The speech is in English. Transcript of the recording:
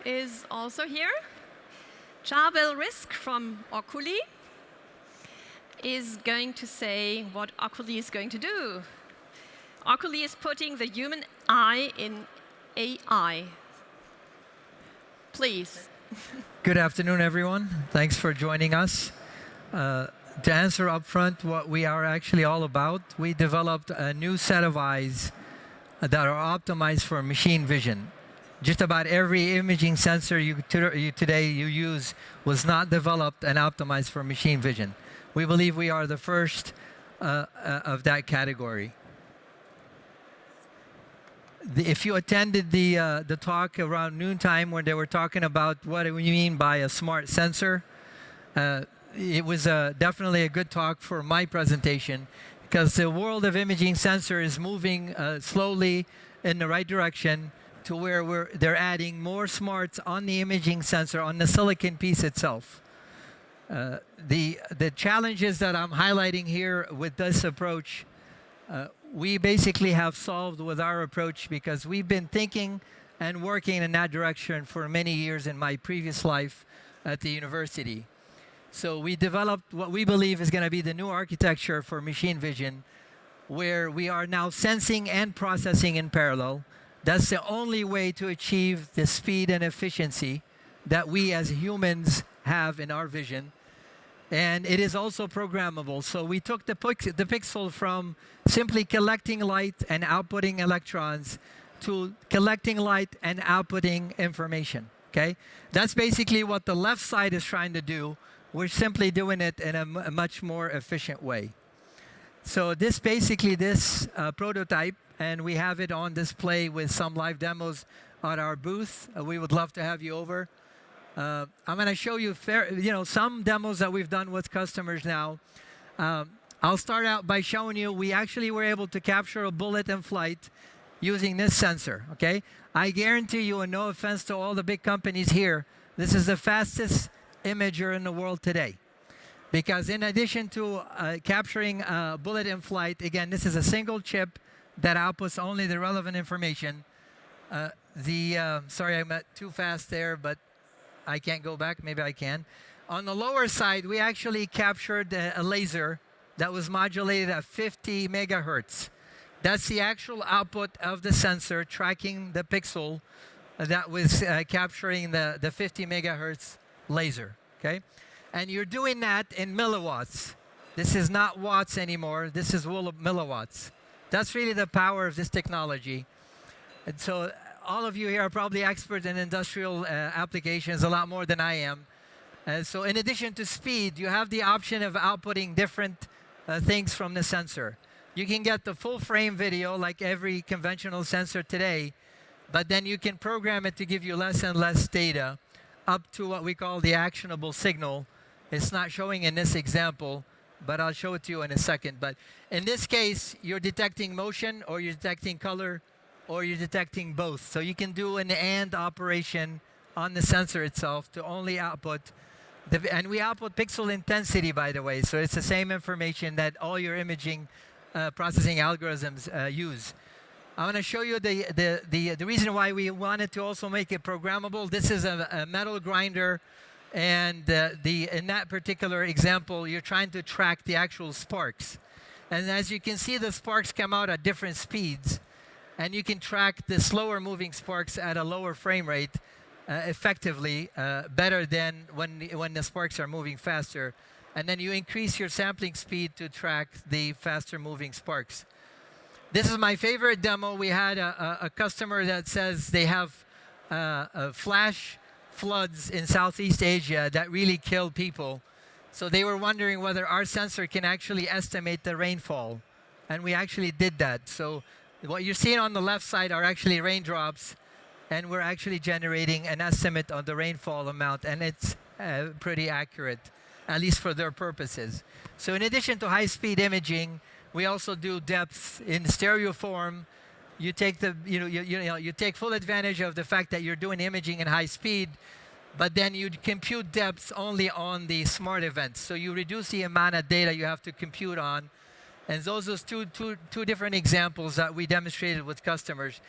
is also here. Charbel Risk from Oculi is going to say what Oculi is going to do. Oculi is putting the human eye in AI. Please. Good afternoon, everyone. Thanks for joining us. To answer up front what we are actually all about, we developed a new set of eyes that are optimized for machine vision. Just about every imaging sensor today you use was not developed and optimized for machine vision. We believe we are the first of that category. If you attended the talk around noontime when they were talking about what we mean by a smart sensor, it was definitely a good talk for my presentation, because the world of imaging sensor is moving slowly in the right direction to where they're adding more smarts on the imaging sensor, on the silicon piece itself. The challenges that I'm highlighting here with this approach, we basically have solved with our approach, because we've been thinking and working in that direction for many years in my previous life at the university. So we developed what we believe is going to be the new architecture for machine vision, where we are now sensing and processing in parallel. That's the only way to achieve the speed and efficiency that we as humans have in our vision. And it is also programmable. So we took the pixel from simply collecting light and outputting electrons to collecting light and outputting information. Okay? That's basically what the left side is trying to do. We're simply doing it in a much more efficient way. So this prototype, and we have it on display with some live demos at our booth. We would love to have you over. I'm going to show you some demos that we've done with customers now. I'll start out by showing you we actually were able to capture a bullet in flight using this sensor. Okay, I guarantee you, and no offense to all the big companies here, this is the fastest imager in the world today. Because in addition to capturing a bullet in flight, again, this is a single chip that outputs only the relevant information. Sorry, I went too fast there, but I can't go back. Maybe I can. On the lower side, we actually captured a laser that was modulated at 50 megahertz. That's the actual output of the sensor tracking the pixel that was capturing the 50 megahertz laser. Okay? And you're doing that in milliwatts. This is not watts anymore. This is milliwatts. That's really the power of this technology. And so all of you here are probably experts in industrial applications, a lot more than I am. So in addition to speed, you have the option of outputting different things from the sensor. You can get the full frame video like every conventional sensor today, but then you can program it to give you less and less data up to what we call the actionable signal. It's not showing in this example, but I'll show it to you in a second. But in this case, you're detecting motion, or you're detecting color, or you're detecting both. So you can do an AND operation on the sensor itself to only output, and we output pixel intensity, by the way. So it's the same information that all your imaging processing algorithms use. I'm going to show you the reason why we wanted to also make it programmable. This is a metal grinder, and in that particular example, you're trying to track the actual sparks. And as you can see, the sparks come out at different speeds, and you can track the slower moving sparks at a lower frame rate effectively, better than when the sparks are moving faster. And then you increase your sampling speed to track the faster moving sparks. This is my favorite demo. We had a customer that says they have flash floods in Southeast Asia that really kill people. So they were wondering whether our sensor can actually estimate the rainfall. And we actually did that. So what you're seeing on the left side are actually raindrops, and we're actually generating an estimate on the rainfall amount, and it's pretty accurate, at least for their purposes. So in addition to high-speed imaging, we also do depth in stereo form. You take you take full advantage of the fact that you're doing imaging in high speed, but then you compute depth only on the smart events. So you reduce the amount of data you have to compute on. And those are two different examples that we demonstrated with customers.